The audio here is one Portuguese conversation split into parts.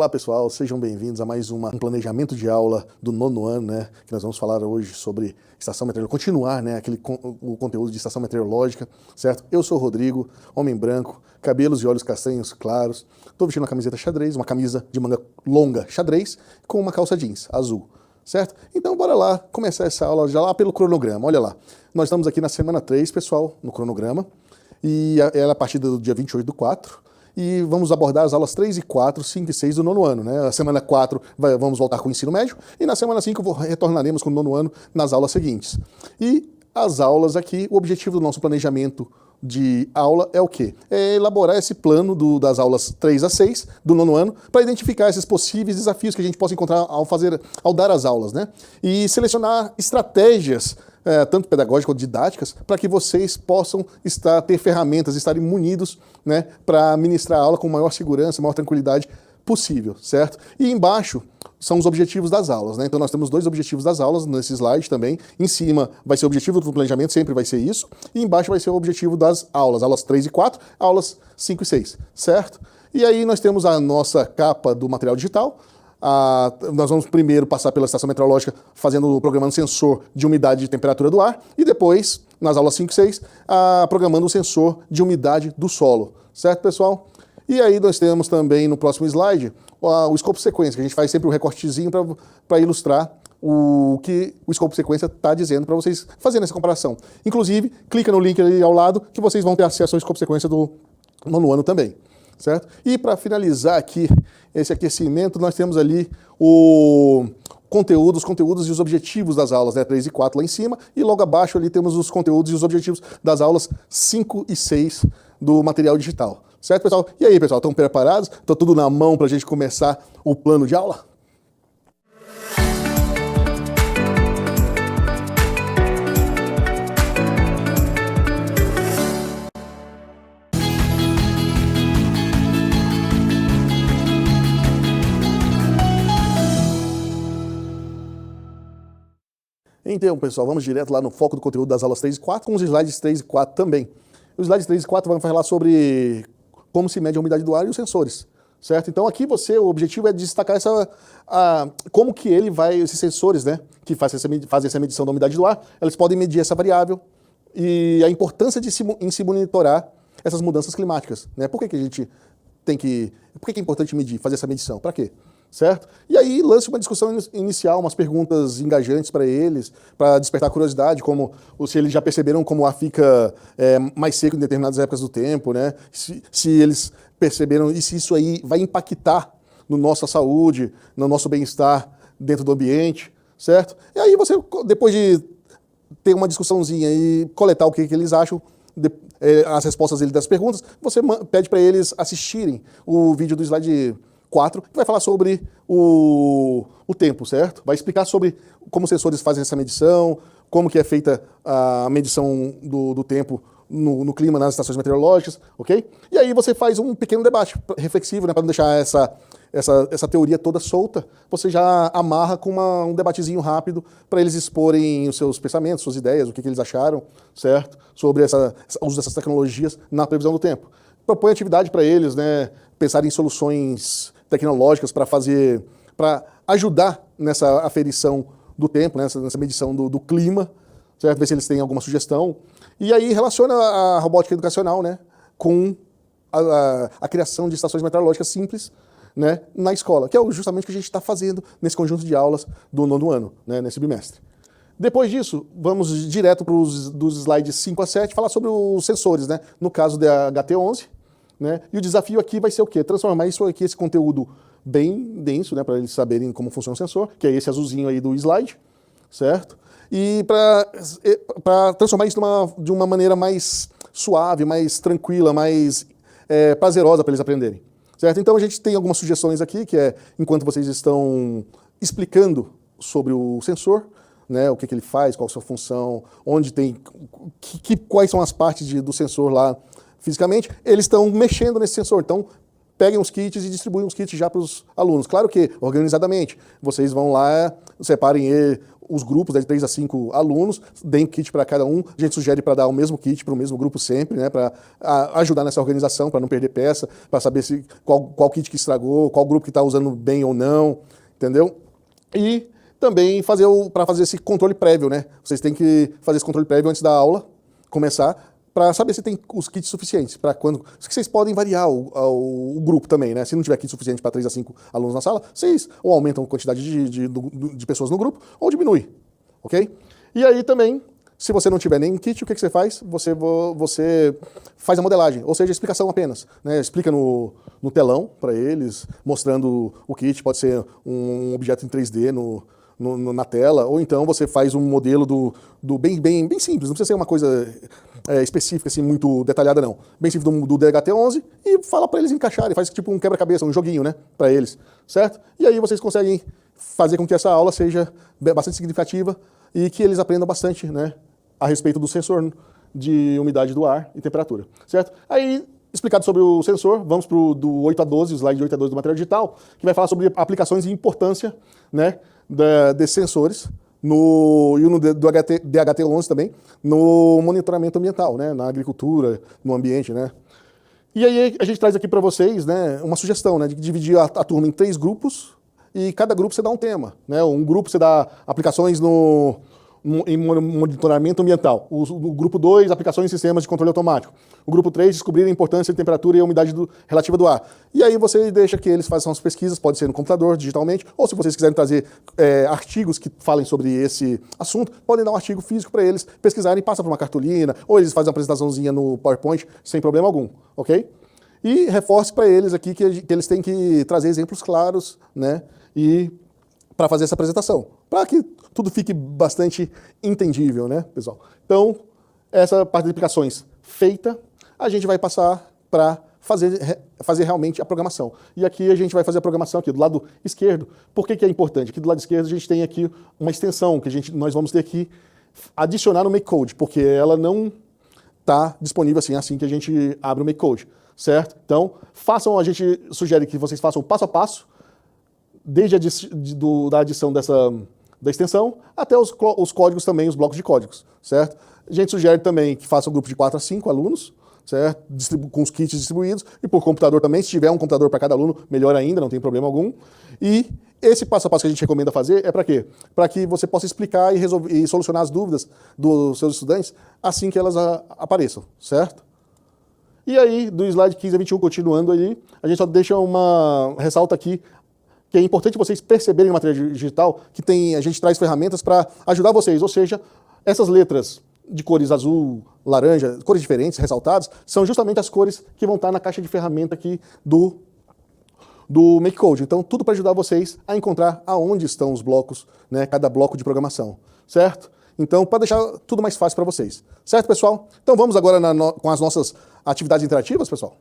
Olá pessoal, sejam bem-vindos a mais um planejamento de aula do nono ano, né? Que nós vamos falar hoje sobre estação meteorológica, continuar, né? O conteúdo de estação meteorológica, certo? Eu sou o Rodrigo, homem branco, cabelos e olhos castanhos claros. Estou vestindo uma camiseta xadrez, uma camisa de manga longa xadrez, com uma calça jeans azul, certo? Então bora lá começar essa aula já lá pelo cronograma, olha lá. Nós estamos aqui na semana 3, pessoal, no cronograma, e ela é a partir do dia 28/4. E vamos abordar as aulas 3 e 4, 5 e 6 do nono ano, né? A semana 4 vamos voltar com o ensino médio e na semana 5 retornaremos com o nono ano nas aulas seguintes. E as aulas aqui, o objetivo do nosso planejamento de aula é o quê? É elaborar esse plano das aulas 3 a 6 do nono ano para identificar esses possíveis desafios que a gente possa encontrar ao dar as aulas, né? E selecionar estratégias tanto pedagógicas quanto didáticas, para que vocês possam ter ferramentas, estarem munidos, né, para ministrar a aula com maior segurança, maior tranquilidade possível, certo? E embaixo são os objetivos das aulas, né? Então nós temos 2 objetivos das aulas nesse slide também. Em cima vai ser o objetivo do planejamento, sempre vai ser isso. E embaixo vai ser o objetivo das aulas 3 e 4, aulas 5 e 6, certo? E aí nós temos a nossa capa do material digital. Nós vamos primeiro passar pela estação meteorológica programando sensor de umidade e temperatura do ar e depois, nas aulas 5 e 6, programando o sensor de umidade do solo. Certo, pessoal? E aí nós temos também no próximo slide o escopo sequência, que a gente faz sempre um recortezinho para ilustrar o que o escopo sequência está dizendo para vocês fazerem essa comparação. Inclusive, clica no link ali ao lado que vocês vão ter acesso ao escopo sequência do nono ano também. Certo? E para finalizar aqui esse aquecimento, nós temos ali os conteúdos e os objetivos das aulas, né, 3 e 4 lá em cima, e logo abaixo ali temos os conteúdos e os objetivos das aulas 5 e 6 do material digital. Certo, pessoal? E aí, pessoal, estão preparados? Está tudo na mão para a gente começar o plano de aula? Então, pessoal, vamos direto lá no foco do conteúdo das aulas 3 e 4, com os slides 3 e 4 também. Os slides 3 e 4 vão falar sobre como se mede a umidade do ar e os sensores, certo? Então aqui o objetivo é destacar como que esses sensores, né, que fazem essa medição da umidade do ar, eles podem medir essa variável e a importância em se monitorar essas mudanças climáticas, né? Por que é importante medir, fazer essa medição? Para quê? Certo? E aí lance uma discussão inicial, umas perguntas engajantes para eles, para despertar curiosidade, como se eles já perceberam como o ar fica mais seco em determinadas épocas do tempo, né? Se eles perceberam e se isso aí vai impactar na nossa saúde, no nosso bem-estar dentro do ambiente, certo? E aí você, depois de ter uma discussãozinha e coletar o que eles acham, as respostas das perguntas, você pede para eles assistirem o vídeo do slide 4, que vai falar sobre o tempo, certo? Vai explicar sobre como os sensores fazem essa medição, como que é feita a medição do tempo no clima nas estações meteorológicas, ok? E aí você faz um pequeno debate reflexivo, né, para não deixar essa teoria toda solta, você já amarra com um debatezinho rápido para eles exporem os seus pensamentos, suas ideias, o que eles acharam, certo? Sobre o uso dessas tecnologias na previsão do tempo. Propõe atividade para eles, né, pensar em soluções tecnológicas para ajudar nessa aferição do tempo, né, nessa medição do clima, certo? Ver se eles têm alguma sugestão. E aí relaciona a robótica educacional, né, com a criação de estações meteorológicas simples, né, na escola, que é justamente o que a gente está fazendo nesse conjunto de aulas do nono ano, né, nesse bimestre. Depois disso, vamos direto para dos slides 5 a 7, falar sobre os sensores, né, no caso da HT11, né, e o desafio aqui vai ser o quê? Transformar esse conteúdo bem denso, né, para eles saberem como funciona o sensor, que é esse azulzinho aí do slide, certo? E para transformar isso de uma maneira mais suave, mais tranquila, mais prazerosa para eles aprenderem, certo? Então a gente tem algumas sugestões aqui, que é, enquanto vocês estão explicando sobre o sensor, né, o que ele faz, qual a sua função, onde tem, quais são as partes do sensor lá fisicamente, eles estão mexendo nesse sensor. Então, peguem os kits e distribuem os kits já para os alunos. Claro que, organizadamente, vocês vão lá, separem os grupos de 3 a 5 alunos, deem kit para cada um. A gente sugere para dar o mesmo kit para o mesmo grupo sempre, né, para ajudar nessa organização, para não perder peça, para saber qual kit que estragou, qual grupo que está usando bem ou não, entendeu? E também para fazer esse controle prévio, né? Vocês têm que fazer esse controle prévio antes da aula começar, para saber se tem os kits suficientes, para quando. Vocês podem variar o grupo também, né? Se não tiver kit suficiente para 3 a 5 alunos na sala, vocês ou aumentam a quantidade de pessoas no grupo, ou diminui, ok? E aí também, se você não tiver nenhum kit, o que você faz? Você faz a modelagem, ou seja, a explicação apenas, né? Explica no telão para eles, mostrando o kit, pode ser um objeto em 3D na tela, ou então você faz um modelo do bem simples, não precisa ser uma coisa específica, assim, muito detalhada não. Bem simples do DHT11 e fala para eles encaixarem, faz tipo um quebra-cabeça, um joguinho, né, para eles, certo? E aí vocês conseguem fazer com que essa aula seja bastante significativa e que eles aprendam bastante, né, a respeito do sensor de umidade do ar e temperatura, certo? Aí, explicado sobre o sensor, vamos para do 8 a 12, o slide 8 a 12 do material digital, que vai falar sobre aplicações e importância, né, desses sensores, e no DHT11 também, no monitoramento ambiental, né, na agricultura, no ambiente, né. E aí a gente traz aqui para vocês, né, uma sugestão, né, de dividir a turma em 3 grupos, e cada grupo você dá um tema, né, um grupo você dá aplicações em monitoramento ambiental. O grupo 2, aplicações em sistemas de controle automático. O grupo 3, descobrir a importância de temperatura e a umidade relativa do ar. E aí você deixa que eles façam as pesquisas, pode ser no computador, digitalmente, ou se vocês quiserem trazer artigos que falem sobre esse assunto, podem dar um artigo físico para eles pesquisarem e passam por uma cartolina, ou eles fazem uma apresentaçãozinha no PowerPoint, sem problema algum, ok? E reforce para eles aqui que eles têm que trazer exemplos claros, né, e para fazer essa apresentação, para que tudo fique bastante entendível, né, pessoal? Então, essa parte de aplicações feita, a gente vai passar para fazer realmente a programação. E aqui a gente vai fazer a programação aqui do lado esquerdo. Por que é importante? Aqui do lado esquerdo a gente tem aqui uma extensão que nós vamos ter que adicionar no MakeCode, porque ela não está disponível assim que a gente abre o MakeCode, certo? Então, a gente sugere que vocês façam o passo a passo, desde da adição da extensão até os códigos também, os blocos de códigos, certo? A gente sugere também que faça um grupo de 4 a 5 alunos, certo? Com os kits distribuídos e por computador também, se tiver um computador para cada aluno, melhor ainda, não tem problema algum. E esse passo a passo que a gente recomenda fazer é para quê? Para que você possa explicar e solucionar as dúvidas dos seus estudantes assim que elas apareçam, certo? E aí, do slide 15 a 21, continuando ali, a gente só deixa ressalta aqui que é importante vocês perceberem no material digital que a gente traz ferramentas para ajudar vocês, ou seja, essas letras de cores azul, laranja, cores diferentes, ressaltadas, são justamente as cores que vão estar na caixa de ferramenta aqui do MakeCode. Então, tudo para ajudar vocês a encontrar aonde estão os blocos, né, cada bloco de programação, certo? Então, para deixar tudo mais fácil para vocês. Certo, pessoal? Então, vamos agora com as nossas atividades interativas, pessoal?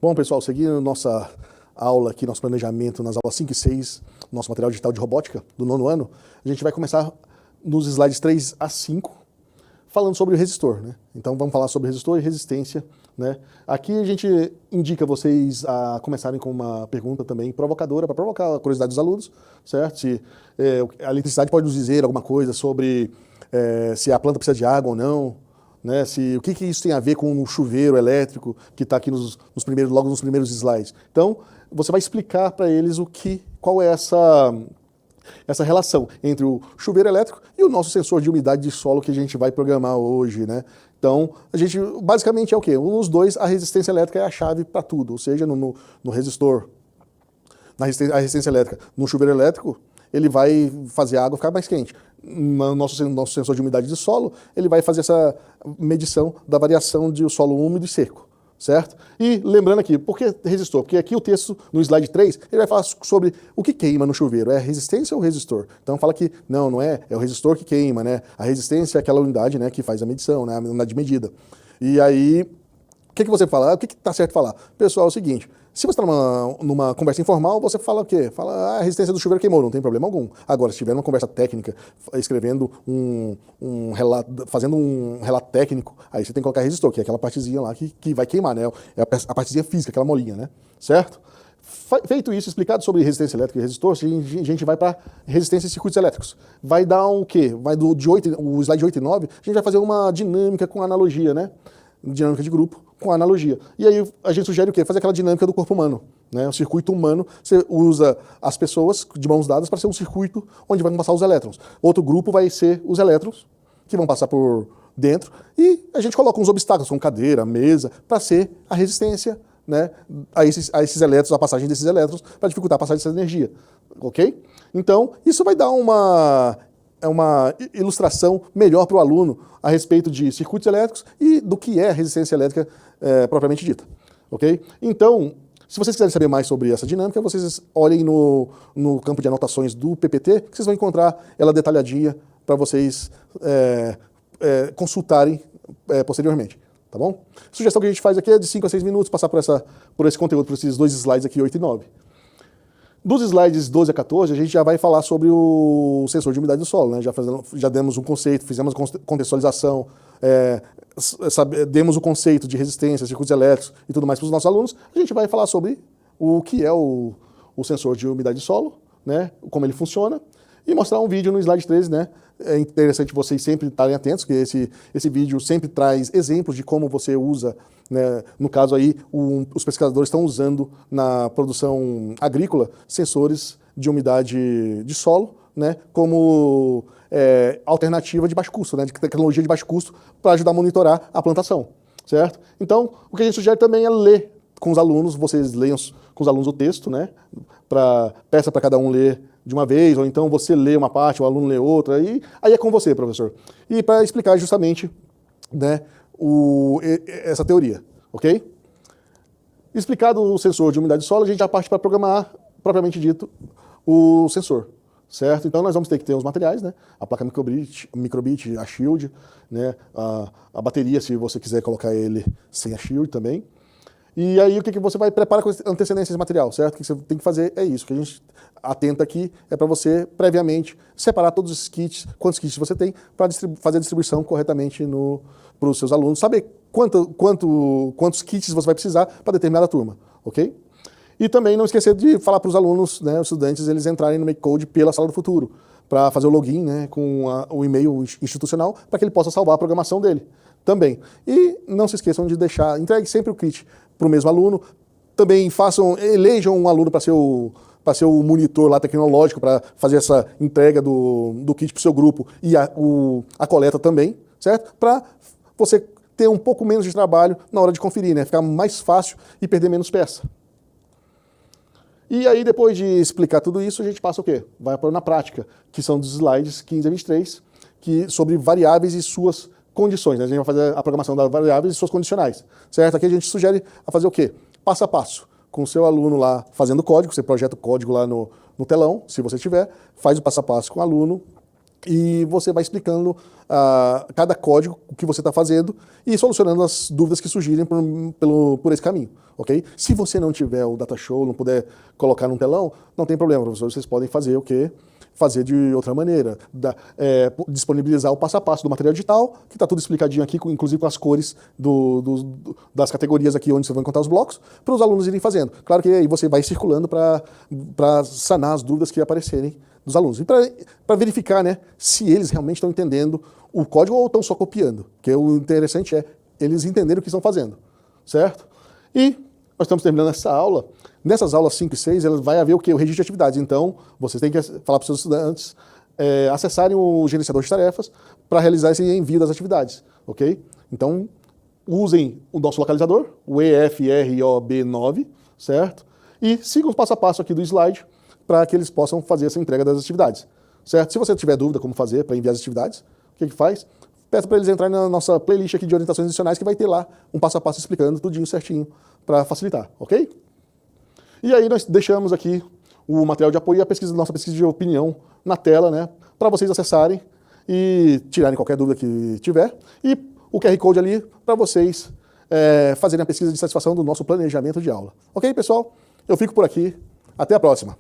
Bom, pessoal, seguindo nossa aula aqui, nosso planejamento nas aulas 5 e 6, nosso material digital de robótica do 9º ano, a gente vai começar nos slides 3 a 5, falando sobre o resistor, né? Então vamos falar sobre resistor e resistência, né? Aqui a gente indica vocês a começarem com uma pergunta também provocadora, para provocar a curiosidade dos alunos, certo? Se a eletricidade pode nos dizer alguma coisa sobre se a planta precisa de água ou não, né? O que isso tem a ver com o chuveiro elétrico que está aqui logo nos primeiros slides. Então, você vai explicar para eles qual é essa relação entre o chuveiro elétrico e o nosso sensor de umidade de solo que a gente vai programar hoje, né? Então, a gente basicamente é o quê? Nos dois, a resistência elétrica é a chave para tudo, ou seja, no resistor, a resistência elétrica, no chuveiro elétrico, ele vai fazer a água ficar mais quente. No nosso sensor de umidade de solo, ele vai fazer essa medição da variação de solo úmido e seco, certo? E lembrando aqui, por que resistor? Porque aqui o texto, no slide 3, ele vai falar sobre o que queima no chuveiro. É a resistência ou o resistor? Então fala que não é o resistor que queima, né? A resistência é aquela unidade, né, que faz a medição, né, a unidade de medida. E aí O que você fala? O que está certo falar? Pessoal, é o seguinte, se você está numa conversa informal, você fala o quê? Fala, a resistência do chuveiro queimou, não tem problema algum. Agora, se tiver uma conversa técnica, escrevendo um relato, fazendo um relato técnico, aí você tem que colocar resistor, que é aquela partezinha lá que vai queimar, né? É a partezinha física, aquela molinha, né? Certo? Feito isso, explicado sobre resistência elétrica e resistor, a gente vai para resistência e circuitos elétricos. Vai dar o quê? Vai o slide 8 e 9, a gente vai fazer uma dinâmica com analogia, né? Dinâmica de grupo com analogia. E aí a gente sugere o quê? Fazer aquela dinâmica do corpo humano, né? O circuito humano, você usa as pessoas de mãos dadas para ser um circuito onde vão passar os elétrons. Outro grupo vai ser os elétrons, que vão passar por dentro, e a gente coloca uns obstáculos, como cadeira, mesa, para ser a resistência, né, a esses elétrons, a passagem desses elétrons, para dificultar a passagem dessa energia, ok? Então, isso vai dar uma ilustração melhor para o aluno a respeito de circuitos elétricos e do que é resistência elétrica propriamente dita, ok? Então, se vocês quiserem saber mais sobre essa dinâmica, vocês olhem no campo de anotações do PPT, que vocês vão encontrar ela detalhadinha para vocês consultarem posteriormente. Tá bom? A sugestão que a gente faz aqui é de 5 a 6 minutos, passar por esse conteúdo, por esses dois slides aqui, 8 e 9. Dos slides 12 a 14, a gente já vai falar sobre o sensor de umidade do solo, né? Já demos um conceito, fizemos contextualização, demos o conceito de resistência, circuitos elétricos e tudo mais para os nossos alunos. A gente vai falar sobre o que é o sensor de umidade do solo, né? Como ele funciona, e mostrar um vídeo no slide 13, né? É interessante vocês sempre estarem atentos, que esse vídeo sempre traz exemplos de como você usa, né? No caso aí, os pesquisadores estão usando na produção agrícola sensores de umidade de solo, né? Como alternativa de baixo custo, né? De tecnologia de baixo custo para ajudar a monitorar a plantação, certo? Então, o que a gente sugere também é ler com os alunos, vocês leiam com os alunos o texto, né? Peça para cada um ler de uma vez, ou então você lê uma parte, o aluno lê outra, e aí é com você, professor. E para explicar justamente, né, essa teoria, ok? Explicado o sensor de umidade de solo, a gente já parte para programar, propriamente dito, o sensor, certo? Então nós vamos ter que ter os materiais, né? A placa microbit, a shield, né? A bateria, se você quiser colocar ele sem a shield também. E aí o que você vai preparar com antecedência esse material, certo? O que você tem que fazer é isso, que a gente atenta aqui é para você previamente separar todos os kits, quantos kits você tem, para fazer a distribuição corretamente para os seus alunos, saber quantos kits você vai precisar para determinada turma, ok? E também não esquecer de falar para os alunos, né, os estudantes, eles entrarem no MakeCode pela Sala do Futuro, para fazer o login, né, com o e-mail institucional, para que ele possa salvar a programação dele também. E não se esqueçam de entregue sempre o kit para o mesmo aluno. Também elejam um aluno para ser o monitor lá tecnológico, para fazer essa entrega do kit para o seu grupo e a coleta também, certo? Para você ter um pouco menos de trabalho na hora de conferir, né? Ficar mais fácil e perder menos peça. E aí, depois de explicar tudo isso, a gente passa o quê? Vai para na prática, que são dos slides 15 a 23, sobre variáveis e suas condições, né? A gente vai fazer a programação das variáveis e suas condicionais, certo? Aqui a gente sugere a fazer o quê? Passo a passo, com o seu aluno lá fazendo código, você projeta o código lá no telão, se você tiver, faz o passo a passo com o aluno e você vai explicando cada código, o que você está fazendo e solucionando as dúvidas que surgirem por esse caminho, ok? Se você não tiver o data show, não puder colocar num telão, não tem problema, professor, vocês podem fazer o quê? Fazer de outra maneira, disponibilizar o passo a passo do material digital, que está tudo explicadinho aqui, inclusive com as cores das categorias aqui onde você vai encontrar os blocos, para os alunos irem fazendo. Claro que aí você vai circulando para sanar as dúvidas que aparecerem dos alunos. E para verificar, né, se eles realmente estão entendendo o código ou estão só copiando, porque o interessante é eles entenderem o que estão fazendo, certo? E nós estamos terminando essa aula. Nessas aulas 5 e 6, vai haver o quê? O registro de atividades. Então, vocês têm que falar para os seus estudantes acessarem o gerenciador de tarefas para realizar esse envio das atividades, ok? Então, usem o nosso localizador, o EFROB9, certo? E sigam o passo a passo aqui do slide para que eles possam fazer essa entrega das atividades, certo? Se você tiver dúvida como fazer para enviar as atividades, o que faz? Peça para eles entrarem na nossa playlist aqui de orientações adicionais, que vai ter lá um passo a passo explicando tudinho certinho para facilitar, ok? E aí nós deixamos aqui o material de apoio e a nossa pesquisa de opinião na tela, né, para vocês acessarem e tirarem qualquer dúvida que tiver. E o QR Code ali para vocês fazerem a pesquisa de satisfação do nosso planejamento de aula. Ok, pessoal? Eu fico por aqui. Até a próxima.